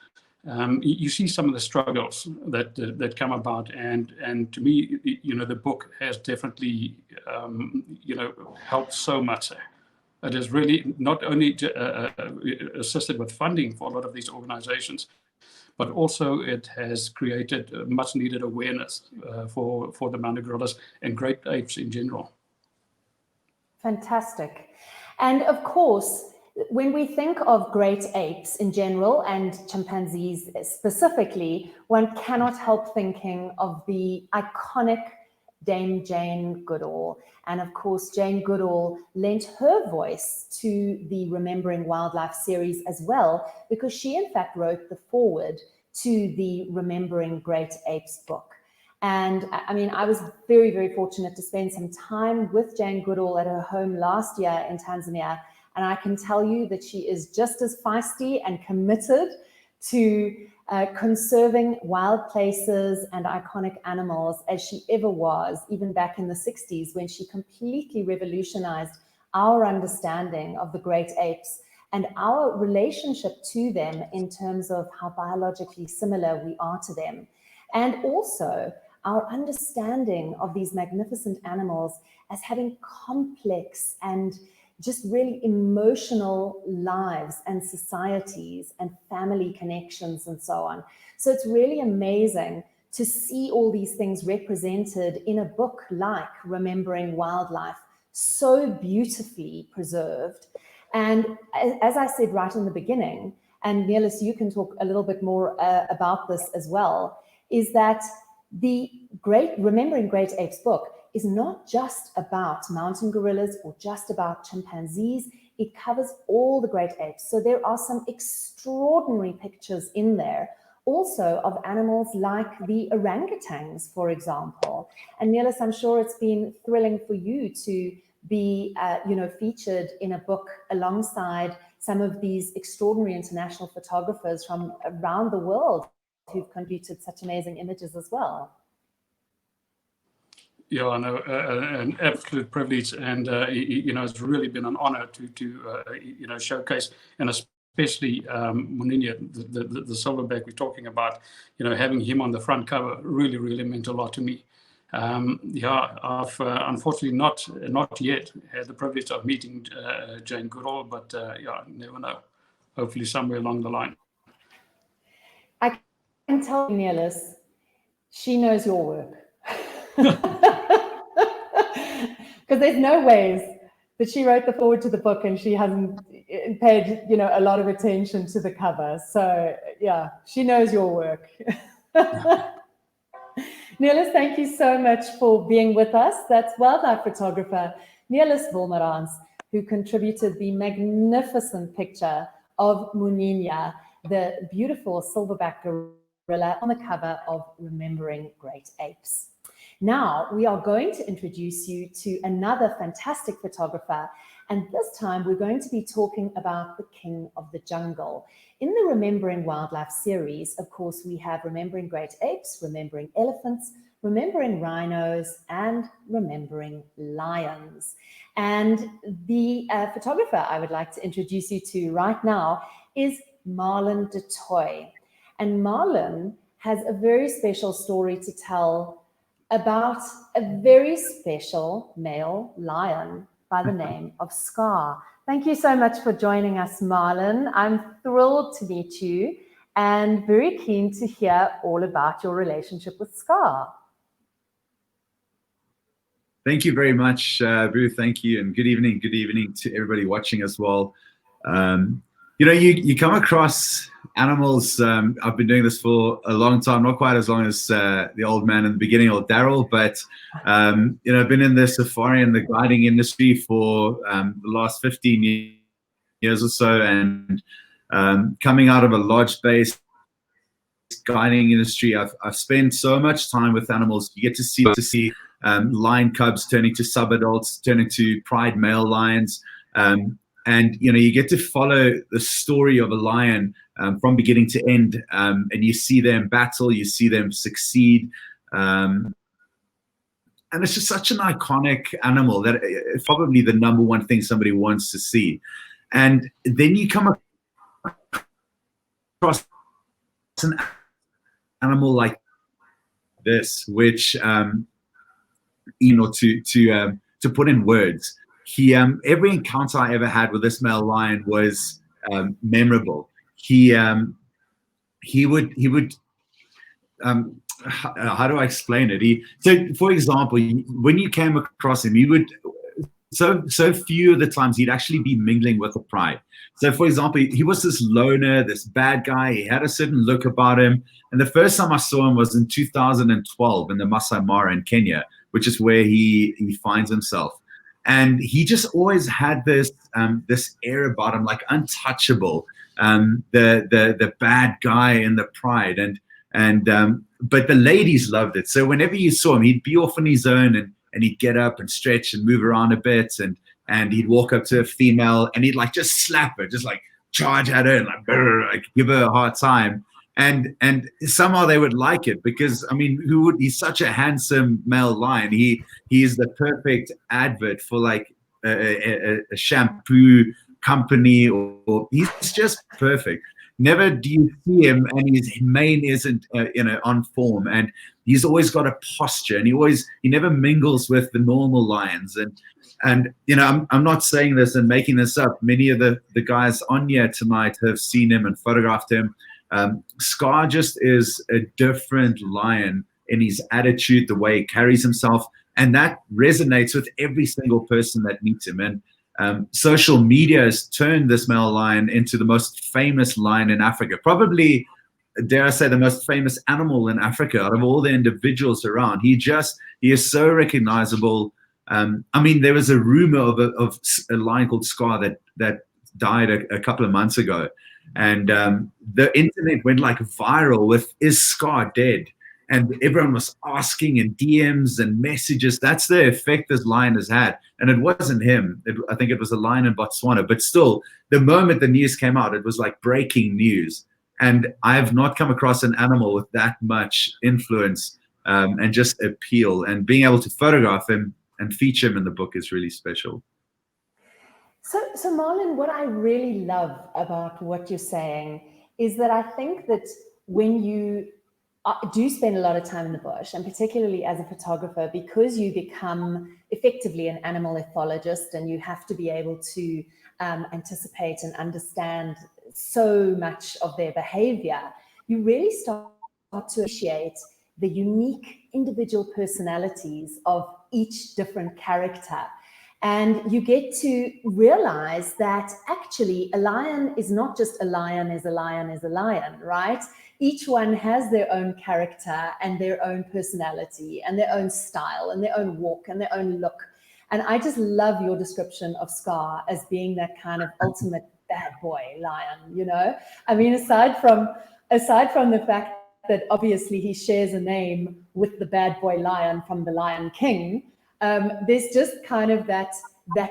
You see some of the struggles that come about, and to me, the book has definitely, helped so much. It has really not only assisted with funding for a lot of these organizations, but also it has created much needed awareness for the mountain gorillas and great apes in general. Fantastic. And of course, when we think of great apes in general and chimpanzees specifically, one cannot help thinking of the iconic Dame Jane Goodall. And of course, Jane Goodall lent her voice to the Remembering Wildlife series as well, because she in fact wrote the foreword to the Remembering Great Apes book. And I mean, I was very, very fortunate to spend some time with Jane Goodall at her home last year in Tanzania. And I can tell you that she is just as feisty and committed to conserving wild places and iconic animals as she ever was, even back in the 60s, when she completely revolutionized our understanding of the great apes and our relationship to them in terms of how biologically similar we are to them. And also our understanding of these magnificent animals as having complex and just really emotional lives and societies and family connections and so on. So it's really amazing to see all these things represented in a book like Remembering Wildlife, so beautifully preserved. And as I said right in the beginning, and Nelis, you can talk a little bit more about this as well, is that the Remembering Great Apes book is not just about mountain gorillas or just about chimpanzees. It covers all the great apes. So there are some extraordinary pictures in there, also of animals like the orangutans, for example. And Nelis, I'm sure it's been thrilling for you to be, featured in a book alongside some of these extraordinary international photographers from around the world who've contributed such amazing images as well. Yeah, I know, an absolute privilege, and it's really been an honor to showcase, and especially Manuia, the silverback we're talking about. Having him on the front cover really meant a lot to me. I've unfortunately not yet had the privilege of meeting Jane Goodall, but never know. Hopefully, somewhere along the line. I can tell you, Nelis, she knows your work. Because there's no ways that she wrote the forward to the book and she hasn't paid, a lot of attention to the cover. So yeah, she knows your work. Neelis, thank you so much for being with us. That's wildlife photographer Neelis Wilmerans, who contributed the magnificent picture of Manuia, the beautiful silverback gorilla on the cover of Remembering Great Apes. Now, we are going to introduce you to another fantastic photographer, and this time we're going to be talking about the king of the jungle. In the Remembering Wildlife series, of course, we have Remembering Great Apes, Remembering Elephants, Remembering Rhinos, and Remembering Lions. And the photographer I would like to introduce you to right now is Marlon de Toi. And Marlon has a very special story to tell about a very special male lion by the name of Scar. Thank you so much for joining us, Marlon. I'm thrilled to meet you and very keen to hear all about your relationship with Scar. Thank you very much, Ruth. Thank you, and good evening. Good evening to everybody watching as well. You come across animals. I've been doing this for a long time, not quite as long as the old man in the beginning, or Daryl, but I've been in the safari and the guiding industry for the last 15 years or so, and coming out of a lodge-based guiding industry, I've spent so much time with animals. You get to see lion cubs turning to subadults, turning to pride male lions. And you get to follow the story of a lion from beginning to end, and you see them battle, you see them succeed, and it's just such an iconic animal that it's probably the number one thing somebody wants to see. And then you come across an animal like this, which to put in words. Every encounter I ever had with this male lion was memorable. He would how do I explain it? So for example, when you came across him, he would so few of the times he'd actually be mingling with the pride. So for example, he was this loner, this bad guy. He had a certain look about him. And the first time I saw him was in 2012 in the Masai Mara in Kenya, which is where he finds himself. And he just always had this this air about him, like untouchable, the bad guy in the pride, but the ladies loved it. So whenever you saw him, he'd be off on his own, and he'd get up and stretch and move around a bit, and he'd walk up to a female and he'd like just slap her, just like charge at her and like give her a hard time. And somehow they would like it because, I mean, he's such a handsome male lion. He is the perfect advert for like a shampoo company, or he's just perfect. Never do you see him and his mane isn't on form, and he's always got a posture, and he never mingles with the normal lions. And I'm not saying this and making this up. Many of the guys on here tonight have seen him and photographed him. Scar just is a different lion in his attitude, the way he carries himself, and that resonates with every single person that meets him. And social media has turned this male lion into the most famous lion in Africa, probably, dare I say, the most famous animal in Africa out of all the individuals around. He is so recognizable. I mean, there was a rumor of a lion called Scar that died a couple of months ago. And the internet went like viral with, is Scar dead? And everyone was asking in DMs and messages. That's the effect this lion has had. And it wasn't him. I think it was a lion in Botswana. But still, the moment the news came out, it was like breaking news. And I have not come across an animal with that much influence and just appeal. And being able to photograph him and feature him in the book is really special. So Marlon, what I really love about what you're saying is that I think that when you do spend a lot of time in the bush, and particularly as a photographer, because you become effectively an animal ethologist and you have to be able to anticipate and understand so much of their behavior, you really start to appreciate the unique individual personalities of each different character. And you get to realize that actually a lion is not just a lion is a lion is a lion, right? Each one has their own character and their own personality and their own style and their own walk and their own look. And I just love your description of Scar as being that kind of ultimate bad boy lion, you know? I mean, aside from the fact that obviously he shares a name with the bad boy lion from the Lion King, there's just kind of that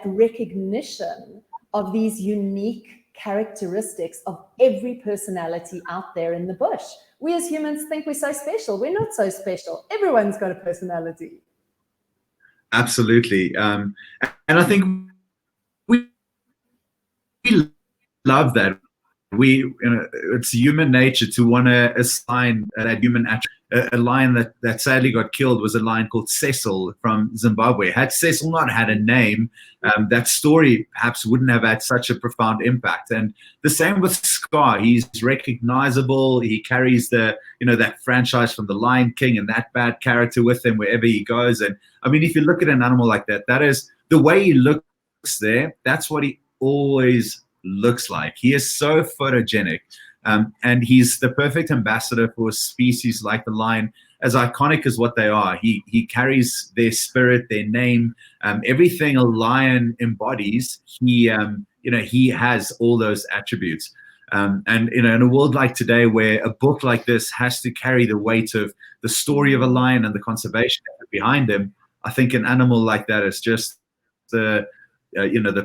recognition of these unique characteristics of every personality out there in the bush. We as humans think we're so special. We're not so special. Everyone's got a personality. Absolutely. And I think we love that. It's human nature to want to assign that human attribute. A lion that sadly got killed was a lion called Cecil from Zimbabwe. Had Cecil not had a name, that story perhaps wouldn't have had such a profound impact. And the same with Scar. He's recognizable. He carries that franchise from the Lion King and that bad character with him wherever he goes. And I mean, if you look at an animal like that, that is the way he looks there. That's what he always looks like. He is so photogenic. And he's the perfect ambassador for a species like the lion, as iconic as what they are. He carries their spirit, their name, everything a lion embodies. He has all those attributes. And in a world like today, where a book like this has to carry the weight of the story of a lion and the conservation effort behind him, I think an animal like that is just the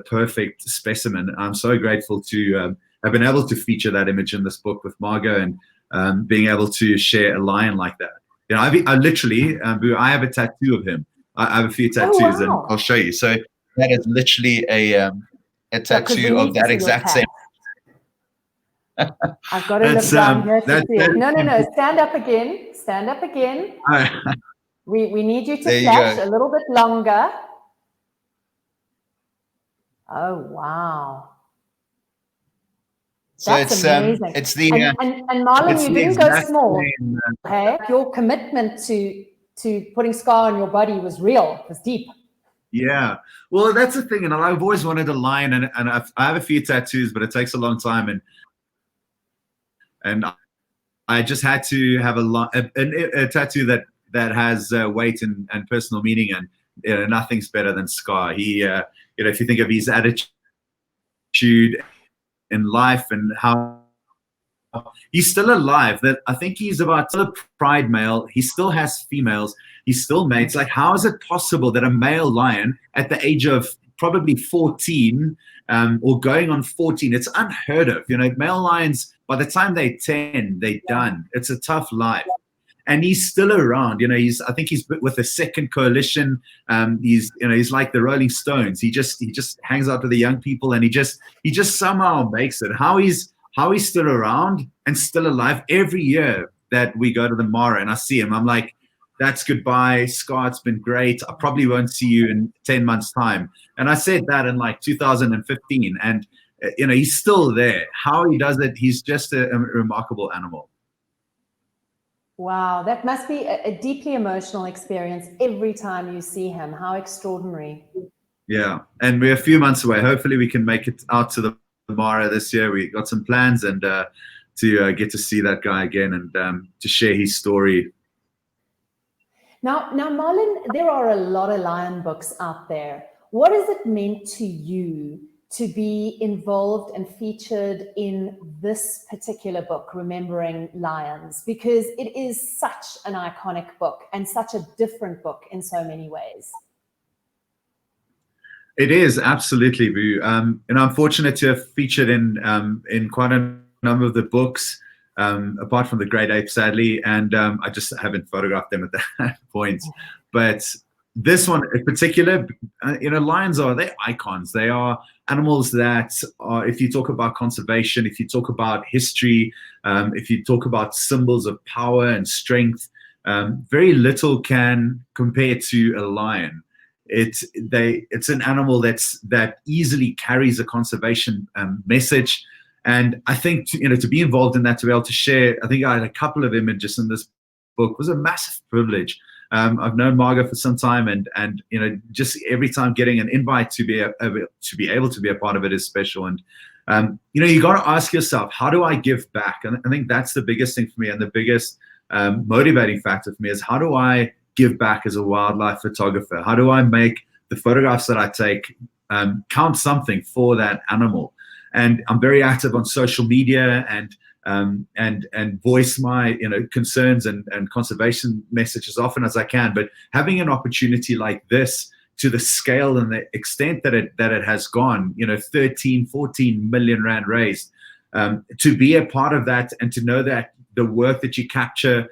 perfect specimen. I'm so grateful to have been able to feature that image in this book with Margo, and being able to share a lion like that. You know, I literally, I have a tattoo of him. I have a few tattoos, and I'll show you. So that is literally a tattoo of that exact same. I've got to look down here to see it. No. Stand up again. Stand up again. We need you to flash a little bit longer. Oh, wow. So that's amazing. It's the and Marlon, you didn't go small. Okay, your commitment to putting Scar on your body was real. It was deep. Yeah, well, that's the thing, and I've always wanted a lion, and I have a few tattoos, but it takes a long time, and I just had to have a tattoo that has weight and personal meaning, and nothing's better than Scar. He, if you think of his attitude in life and how he's still alive, that I think he's about still a pride male. He still has females. He's still mates. Like, how is it possible that a male lion at the age of probably 14 or going on 14, it's unheard of. Male lions, by the time they're 10, they're done. It's a tough life. And he's still around. I think he's with the second coalition. He's like the Rolling Stones. He just hangs out with the young people, and he just somehow makes it. How he's still around and still alive. Every year that we go to the Mara and I see him, I'm like, that's goodbye, Scar. It's been great. I probably won't see you in 10 months' time. And I said that in like 2015, and he's still there. How he does it, he's just a remarkable animal. Wow, that must be a deeply emotional experience every time you see him. How extraordinary. Yeah, and we're a few months away. Hopefully we can make it out to the Mara this year. We got some plans, and to get to see that guy again, and to share his story. Now, Marlon, there are a lot of lion books out there. What has it meant to you to be involved and featured in this particular book, Remembering Lions? Because it is such an iconic book and such a different book in so many ways. It is, absolutely, Vu. And I'm fortunate to have featured in quite a number of the books, apart from the Great Ape, sadly, and I just haven't photographed them at that point. But this one in particular, lions they're icons. They are animals that are, if you talk about conservation, if you talk about history, if you talk about symbols of power and strength, very little can compare to a lion. It's an animal that easily carries a conservation message. And I think to be involved in that, to be able to share, I think I had a couple of images in this book, was a massive privilege. I've known Margo for some time, and you know, just every time getting an invite to be able to be a part of it is special. And you know, you got to ask yourself, how do I give back? And I think that's the biggest thing for me, and the biggest motivating factor for me is, how do I give back as a wildlife photographer? How do I make the photographs that I take count something for that animal? And I'm very active on social media and voice my, you know, concerns and conservation message as often as I can. But having an opportunity like this, to the scale and the extent that it has gone, you know, 13-14 million rand raised, to be a part of that, and to know that the work that you capture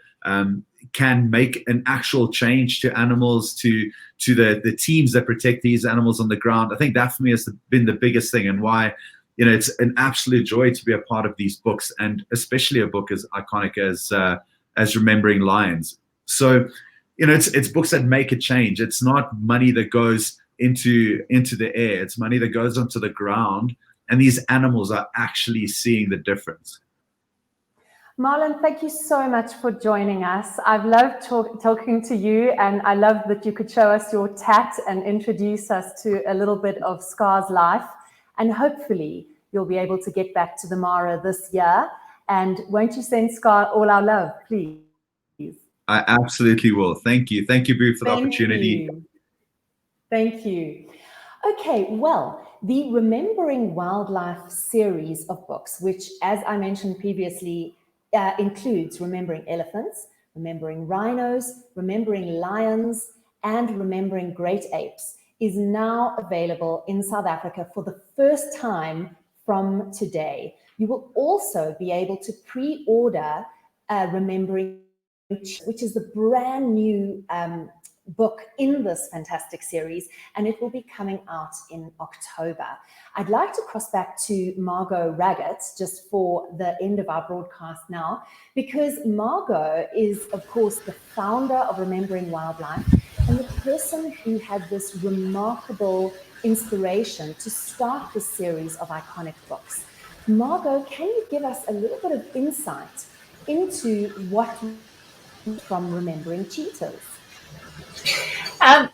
can make an actual change to animals, to the teams that protect these animals on the ground. I think that for me has been the biggest thing, and why, you know, it's an absolute joy to be a part of these books, and especially a book as iconic as Remembering Lions. So, you know, it's books that make a change. It's not money that goes into the air. It's money that goes onto the ground, and these animals are actually seeing the difference. Marlon, thank you so much for joining us. I've loved talking to you, and I love that you could show us your tat and introduce us to a little bit of Scar's life. And hopefully you'll be able to get back to the Mara this year. And won't you send Scar all our love, please? I absolutely will. Thank you. Thank you, Boo, for the opportunity. Thank you. Okay, well, the Remembering Wildlife series of books, which, as I mentioned previously, includes Remembering Elephants, Remembering Rhinos, Remembering Lions, and Remembering Great Apes, is now available in South Africa for the first time from today. You will also be able to pre-order Remembering, which is the brand new book in this fantastic series, and it will be coming out in October. I'd like to cross back to Margo Raggett just for the end of our broadcast now, because Margo is, of course, the founder of Remembering Wildlife and the person who had this remarkable inspiration to start this series of iconic books. Margo, can you give us a little bit of insight into what from Remembering Cheetahs?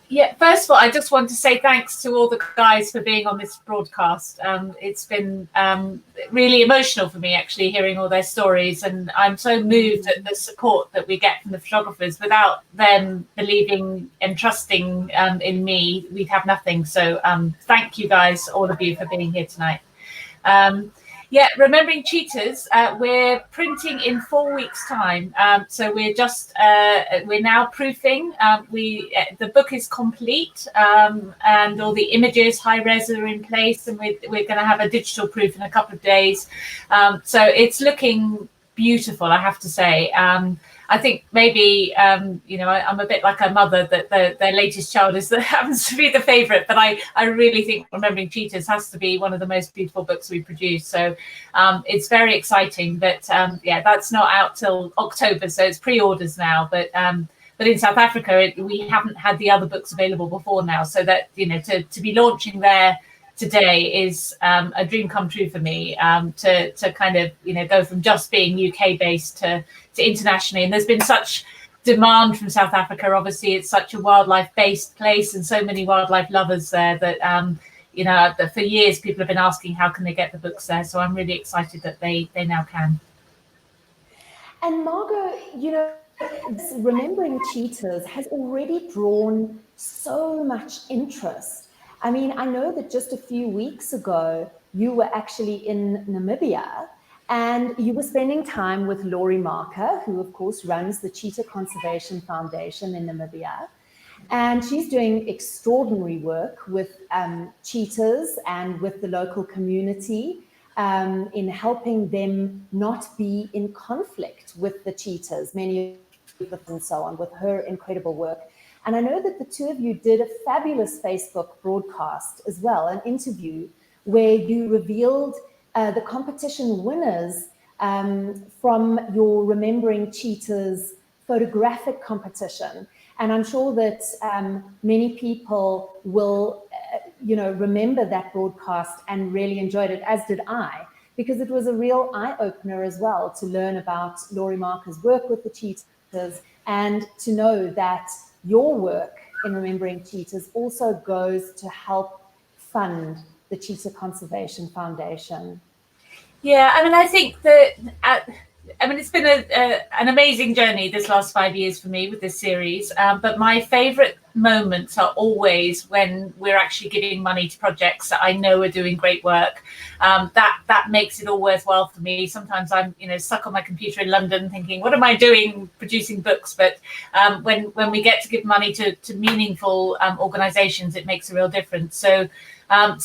Yeah, first of all, I just want to say thanks to all the guys for being on this broadcast. It's been really emotional for me, actually, hearing all their stories, and I'm so moved at the support that we get from the photographers. Without them believing and trusting in me, we'd have nothing. So thank you guys, all of you, for being here tonight. Yeah, Remembering Cheetahs, we're printing in 4 weeks' time. So we're now proofing. The book is complete, and all the images, high res, are in place, and we're going to have a digital proof in a couple of days. So it's looking beautiful, I have to say. I think maybe, you know, I'm a bit like a mother that their latest child happens to be the favorite, but I really think Remembering Cheetahs has to be one of the most beautiful books we produce. So it's very exciting. But yeah, that's not out till October, so it's pre-orders now. But in South Africa, we haven't had the other books available before now, so that, you know, to be launching there today is a dream come true for me, to kind of, you know, go from just being UK based to internationally. And there's been such demand from South Africa. Obviously, it's such a wildlife based place and so many wildlife lovers there that you know, that for years people have been asking how can they get the books there. So I'm really excited that they now can. And Margo, you know, this Remembering Cheetahs has already drawn so much interest. I mean, I know that just a few weeks ago, you were actually in Namibia, and you were spending time with Laurie Marker, who of course runs the Cheetah Conservation Foundation in Namibia. And she's doing extraordinary work with cheetahs and with the local community in helping them not be in conflict with the cheetahs, many of them and so on, with her incredible work. And I know that the two of you did a fabulous Facebook broadcast as well, an interview where you revealed the competition winners from your Remembering Cheetahs photographic competition. And I'm sure that many people will, you know, remember that broadcast and really enjoyed it, as did I, because it was a real eye-opener as well to learn about Laurie Marker's work with the cheetahs and to know that your work in Remembering Cheetahs also goes to help fund the Cheetah Conservation Foundation. Yeah, I mean, I think that, it's been an amazing journey this last 5 years for me with this series. But my favourite moments are always when we're actually giving money to projects that I know are doing great work. That makes it all worthwhile for me. Sometimes I'm, stuck on my computer in London thinking, what am I doing producing books? But when we get to give money to meaningful organisations, it makes a real difference. So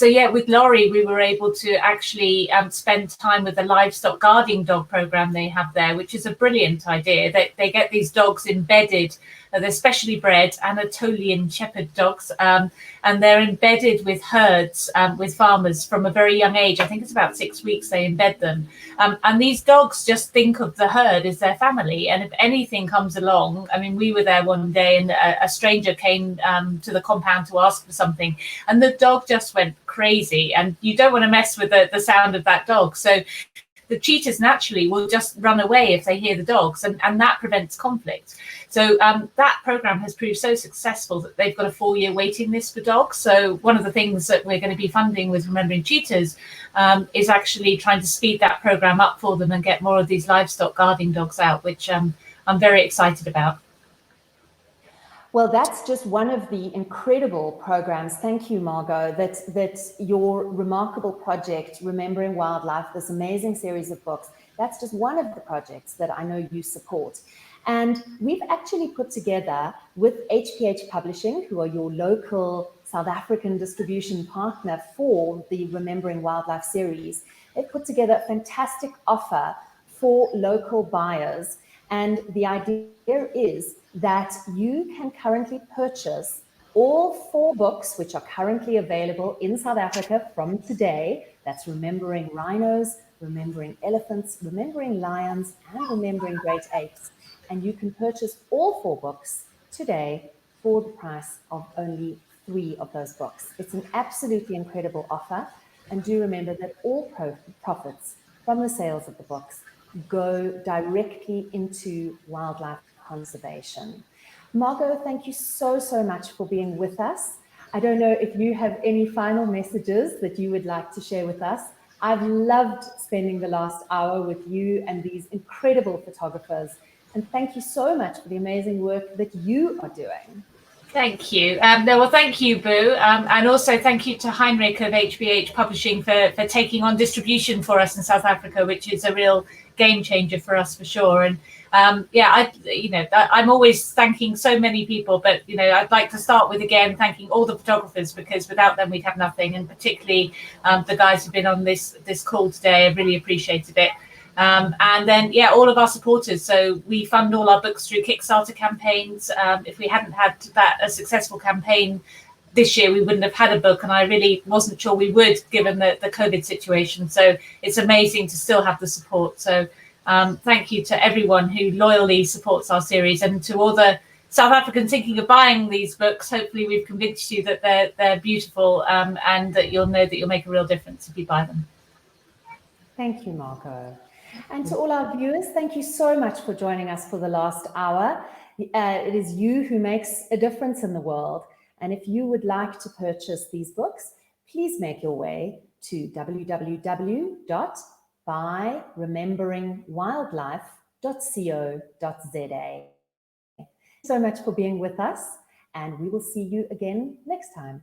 yeah, with Laurie, we were able to actually spend time with the livestock guarding dog program they have there, which is a brilliant idea. They get these dogs embedded. They're specially bred Anatolian shepherd dogs, and they're embedded with herds, with farmers from a very young age. I think it's about 6 weeks they embed them. And these dogs just think of the herd as their family. And if anything comes along, I mean, we were there one day and a stranger came to the compound to ask for something, and the dog just went crazy. And you don't want to mess with the sound of that dog. So the cheetahs naturally will just run away if they hear the dogs, and that prevents conflict. So that program has proved so successful that they've got a 4-year waiting list for dogs. So one of the things that we're going to be funding with Remembering Cheetahs is actually trying to speed that program up for them and get more of these livestock guarding dogs out, which I'm very excited about. Well, that's just one of the incredible programs. Thank you, Margo. That your remarkable project, Remembering Wildlife, this amazing series of books, that's just one of the projects that I know you support. And we've actually put together with HPH Publishing, who are your local South African distribution partner for the Remembering Wildlife series, they've put together a fantastic offer for local buyers. And the idea is that you can currently purchase all 4 books which are currently available in South Africa from today. That's Remembering Rhinos, Remembering Elephants, Remembering Lions, and Remembering Great Apes. And you can purchase all 4 books today for the price of only 3 of those books. It's an absolutely incredible offer. And do remember that all profits from the sales of the books go directly into wildlife conservation. Margo, thank you so much for being with us. I don't know if you have any final messages that you would like to share with us. I've loved spending the last hour with you and these incredible photographers. And thank you so much for the amazing work that you are doing. Thank you. Well, thank you, Boo. And also thank you to Heinrich of HBH Publishing for taking on distribution for us in South Africa, which is a real game changer for us for sure. And I'm always thanking so many people, but I'd like to start with again thanking all the photographers, because without them we'd have nothing, and particularly the guys who've been on this call today. I really appreciated it. And then, all of our supporters. So we fund all our books through Kickstarter campaigns. If we hadn't had a successful campaign this year, we wouldn't have had a book. And I really wasn't sure we would, given the COVID situation. So it's amazing to still have the support. So thank you to everyone who loyally supports our series, and to all the South Africans thinking of buying these books. Hopefully we've convinced you that they're beautiful, and that you'll know that you'll make a real difference if you buy them. Thank you, Margo. And to all our viewers, thank you so much for joining us for the last hour. It is you who makes a difference in the world. And if you would like to purchase these books, please make your way to www.byrememberingwildlife.co.za. So much for being with us, and we will see you again next time.